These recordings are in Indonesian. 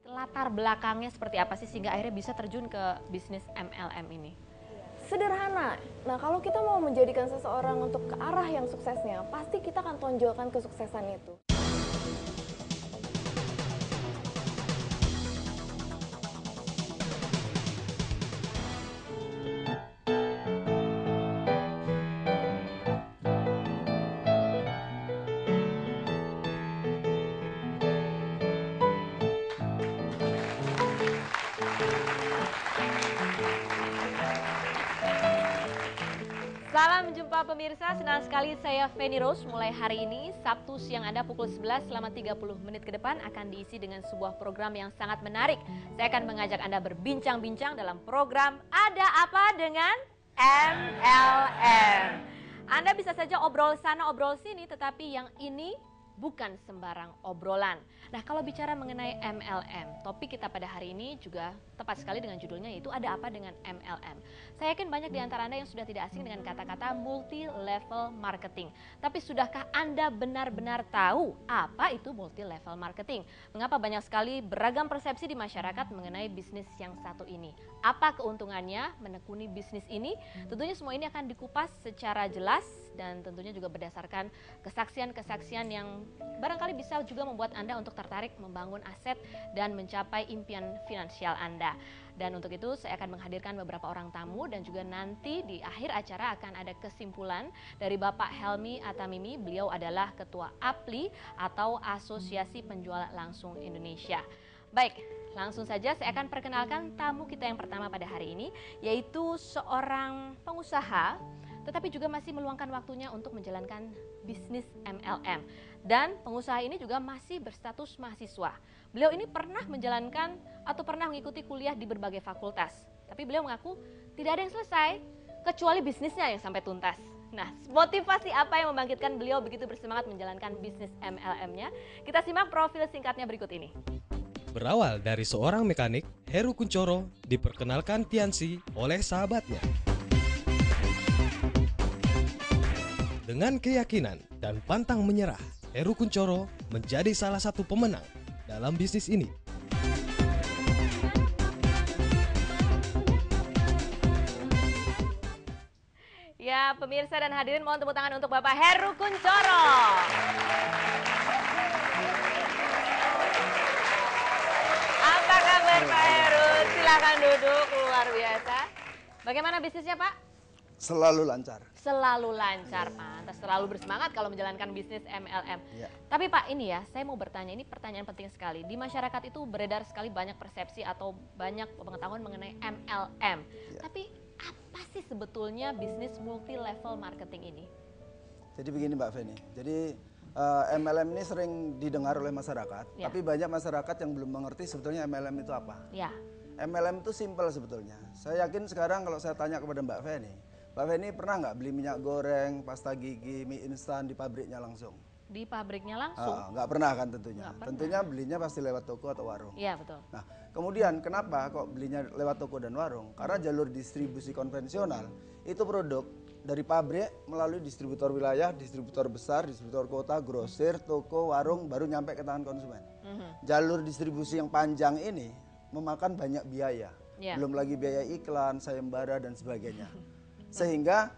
latar belakangnya seperti apa sih sehingga akhirnya bisa terjun ke bisnis MLM ini? Sederhana. Nah, kalau kita mau menjadikan seseorang untuk ke arah yang suksesnya, pasti kita akan tonjolkan kesuksesan itu. Salam jumpa pemirsa, senang sekali saya Feni Rose. Mulai hari ini, Sabtu siang Anda pukul 11 selama 30 menit ke depan akan diisi dengan sebuah program yang sangat menarik. Saya akan mengajak Anda berbincang-bincang dalam program Ada Apa Dengan MLM. Anda bisa saja obrol sana, obrol sini, tetapi yang ini bukan sembarang obrolan. Nah, kalau bicara mengenai MLM, topik kita pada hari ini juga tepat sekali dengan judulnya, yaitu ada apa dengan MLM. Saya yakin banyak di antara Anda yang sudah tidak asing dengan kata-kata multi-level marketing. Tapi sudahkah Anda benar-benar tahu apa itu multi-level marketing? Mengapa banyak sekali beragam persepsi di masyarakat mengenai bisnis yang satu ini? Apa keuntungannya menekuni bisnis ini? Tentunya semua ini akan dikupas secara jelas dan tentunya juga berdasarkan kesaksian-kesaksian yang barangkali bisa juga membuat Anda untuk tertarik membangun aset dan mencapai impian finansial Anda. Dan untuk itu saya akan menghadirkan beberapa orang tamu dan juga nanti di akhir acara akan ada kesimpulan dari Bapak Helmi Atamimi. Beliau adalah Ketua APLI atau Asosiasi Penjual Langsung Indonesia. Baik, langsung saja saya akan perkenalkan tamu kita yang pertama pada hari ini, yaitu seorang pengusaha tetapi juga masih meluangkan waktunya untuk menjalankan bisnis MLM. Dan pengusaha ini juga masih berstatus mahasiswa. Beliau ini pernah menjalankan atau pernah mengikuti kuliah di berbagai fakultas. Tapi beliau mengaku tidak ada yang selesai, kecuali bisnisnya yang sampai tuntas. Nah, motivasi apa yang membangkitkan beliau begitu bersemangat menjalankan bisnis MLM-nya? Kita simak profil singkatnya berikut ini. Berawal dari seorang mekanik, Heru Kuncoro diperkenalkan Tiansi oleh sahabatnya. Dengan keyakinan dan pantang menyerah, Heru Kuncoro menjadi salah satu pemenang dalam bisnis ini. Ya, pemirsa dan hadirin, mohon tepuk tangan untuk Bapak Heru Kuncoro. Apa kabar Pak Heru? Silakan duduk, luar biasa. Bagaimana bisnisnya Pak? Selalu lancar. Selalu lancar, pantas selalu bersemangat kalau menjalankan bisnis MLM. Ya. Tapi Pak, ini ya, saya mau bertanya, ini pertanyaan penting sekali. Di masyarakat itu beredar sekali banyak persepsi atau banyak pengetahuan mengenai MLM. Ya. Tapi apa sih sebetulnya bisnis multi-level marketing ini? Jadi begini Mbak Feni, jadi MLM ini sering didengar oleh masyarakat, Ya. tapi banyak masyarakat yang belum mengerti sebetulnya MLM itu apa. Ya, MLM itu simpel sebetulnya. Saya yakin sekarang kalau saya tanya kepada Mbak Feni pernah nggak beli minyak goreng, pasta gigi, mie instan di pabriknya langsung? di pabriknya langsung. Nggak pernah kan tentunya. Nggak pernah. Tentunya belinya pasti lewat toko atau warung. Iya, betul. Nah, kemudian kenapa kok belinya lewat toko dan warung? Karena jalur distribusi konvensional itu produk dari pabrik melalui distributor wilayah, distributor besar, distributor kota, grosir, toko, warung, baru nyampe ke tangan konsumen. Jalur distribusi yang panjang ini memakan banyak biaya. Ya. Belum lagi biaya iklan, sayembara dan sebagainya. Sehingga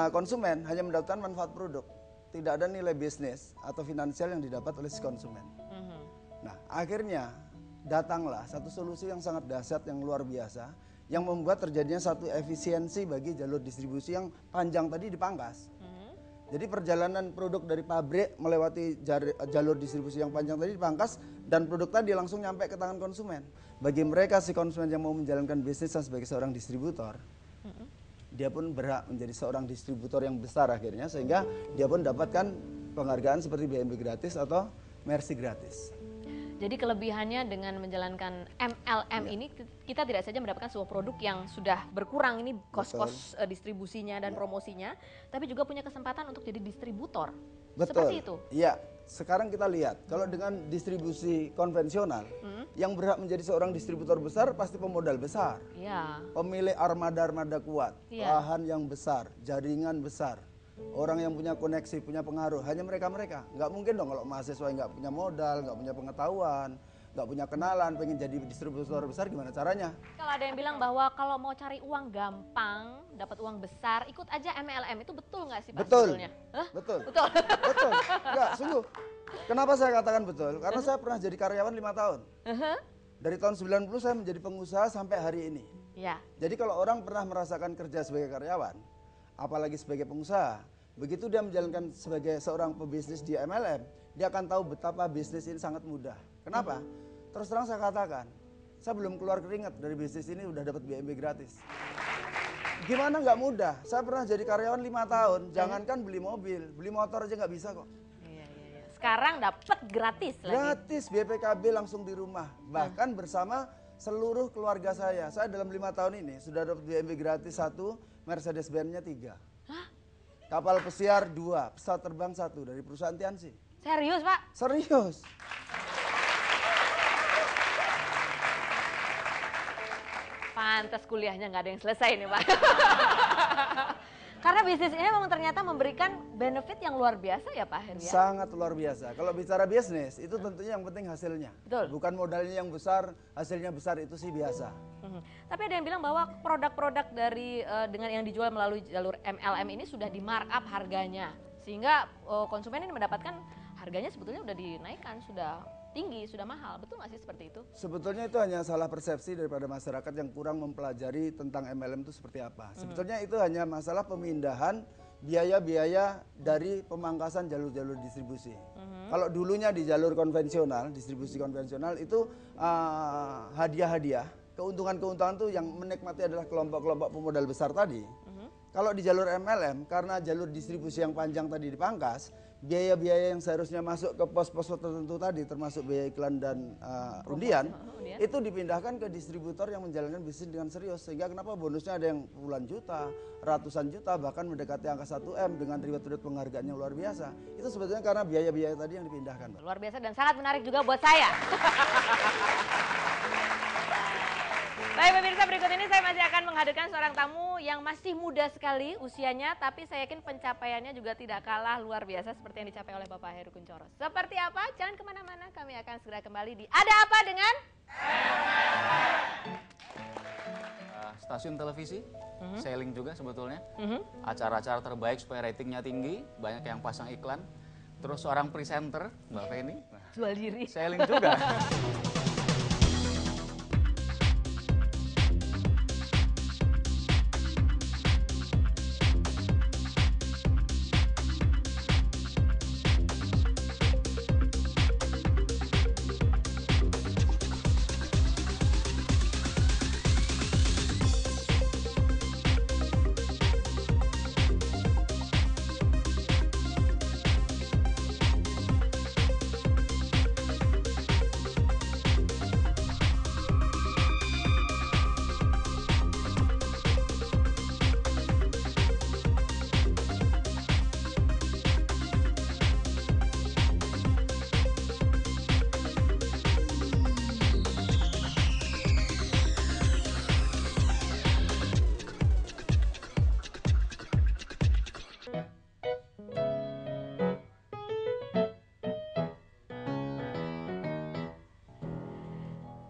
konsumen hanya mendapatkan manfaat produk. Tidak ada nilai bisnis atau finansial yang didapat oleh si konsumen. Nah, akhirnya datanglah satu solusi yang sangat dahsyat, yang luar biasa, yang membuat terjadinya satu efisiensi bagi jalur distribusi yang panjang tadi dipangkas. Jadi perjalanan produk dari pabrik melewati jalur distribusi yang panjang tadi dipangkas dan produk tadi langsung nyampe ke tangan konsumen. Bagi mereka si konsumen yang mau menjalankan bisnisnya sebagai seorang distributor, dia pun berhak menjadi seorang distributor yang besar akhirnya, sehingga dia pun dapatkan penghargaan seperti BMW gratis atau Mercy gratis. Jadi kelebihannya dengan menjalankan MLM ini, kita tidak saja mendapatkan sebuah produk yang sudah berkurang ini kos-kos distribusinya dan promosinya, tapi juga punya kesempatan untuk jadi distributor. Betul. Seperti itu. Iya. Sekarang kita lihat, kalau dengan distribusi konvensional, yang berhak menjadi seorang distributor besar pasti pemodal besar. Iya. Pemilik armada-armada kuat, Iya. lahan yang besar, jaringan besar, orang yang punya koneksi, punya pengaruh, hanya mereka-mereka. Nggak mungkin dong kalau mahasiswa yang nggak punya modal, nggak punya pengetahuan, nggak punya kenalan, pengen jadi distributor besar, gimana caranya? Kalau ada yang bilang bahwa kalau mau cari uang gampang, dapat uang besar, ikut aja MLM, itu betul nggak sih Pak Betul. sebetulnya? Hah? Betul. Betul. Betul. Enggak, sungguh. Kenapa saya katakan betul? Karena saya pernah jadi karyawan 5 tahun. Dari tahun 90 saya menjadi pengusaha sampai hari ini. Ya. Jadi kalau orang pernah merasakan kerja sebagai karyawan, apalagi sebagai pengusaha, begitu dia menjalankan sebagai seorang pebisnis di MLM, dia akan tahu betapa bisnis ini sangat mudah. Kenapa? Terus terang saya katakan, saya belum keluar keringat dari bisnis ini udah dapat BMB gratis. Gimana nggak mudah? Saya pernah jadi karyawan 5 tahun, jangankan beli mobil, beli motor aja nggak bisa kok. Iya. Sekarang dapat gratis lagi. Gratis BPKB langsung di rumah, bahkan bersama seluruh keluarga saya. Saya dalam 5 tahun ini sudah dapat BMB gratis 1, Mercedes Benz-nya 3. Kapal pesiar 2, pesawat terbang 1 dari perusahaan Tianxi. Serius Pak? Serius. Pantes kuliahnya nggak ada yang selesai nih Pak. Karena bisnis ini memang ternyata memberikan benefit yang luar biasa ya Pak Heru ya? Sangat luar biasa. Kalau bicara bisnis, itu tentunya yang penting hasilnya. Betul. Bukan modalnya yang besar, hasilnya besar, itu sih biasa. Tapi ada yang bilang bahwa produk-produk dari dengan yang dijual melalui jalur MLM ini sudah di markup harganya. Sehingga konsumen ini mendapatkan harganya sebetulnya sudah dinaikkan, sudah tinggi, sudah mahal. Betul nggak sih seperti itu? Sebetulnya itu hanya salah persepsi daripada masyarakat yang kurang mempelajari tentang MLM itu seperti apa. Sebetulnya itu hanya masalah pemindahan biaya-biaya dari pemangkasan jalur-jalur distribusi. Kalau dulunya di jalur konvensional, distribusi konvensional itu hadiah-hadiah, keuntungan-keuntungan itu yang menikmati adalah kelompok-kelompok pemodal besar tadi. Kalau di jalur MLM, karena jalur distribusi yang panjang tadi dipangkas, biaya-biaya yang seharusnya masuk ke pos-pos tertentu tadi, termasuk biaya iklan dan undian, itu dipindahkan ke distributor yang menjalankan bisnis dengan serius. Sehingga kenapa bonusnya ada yang puluhan juta, ratusan juta, bahkan mendekati angka 1M dengan reward penghargaan yang luar biasa. Itu sebetulnya karena biaya-biaya tadi yang dipindahkan. Luar biasa dan sangat menarik juga buat saya. Baik pemirsa, berikut ini saya masih akan menghadirkan seorang tamu yang masih muda sekali usianya, tapi saya yakin pencapaiannya juga tidak kalah luar biasa seperti yang dicapai oleh Bapak Heru Kunchoro. Seperti apa? Jangan kemana-mana, kami akan segera kembali di Ada Apa Dengan Stasiun televisi, selling juga sebetulnya. Acara-acara terbaik supaya ratingnya tinggi, banyak yang pasang iklan. Terus seorang presenter, Mbak Feni, jual diri. selling juga.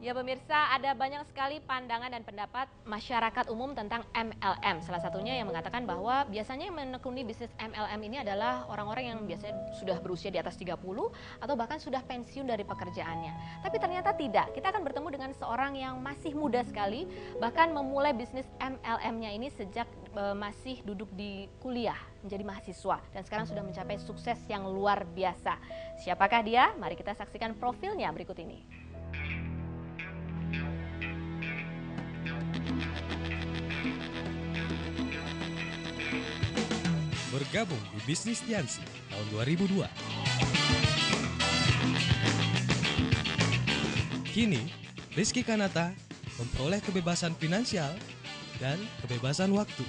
Ya pemirsa, ada banyak sekali pandangan dan pendapat masyarakat umum tentang MLM. Salah satunya yang mengatakan bahwa biasanya yang menekuni bisnis MLM ini adalah orang-orang yang biasanya sudah berusia di atas 30 atau bahkan sudah pensiun dari pekerjaannya. Tapi ternyata tidak. Kita akan bertemu dengan seorang yang masih muda sekali, bahkan memulai bisnis MLM-nya ini sejak masih duduk di kuliah, menjadi mahasiswa, dan sekarang sudah mencapai sukses yang luar biasa. Siapakah dia? Mari kita saksikan profilnya berikut ini. Bergabung di bisnis Tianxi tahun 2002. Kini, Rizky Kanata memperoleh kebebasan finansial dan kebebasan waktu.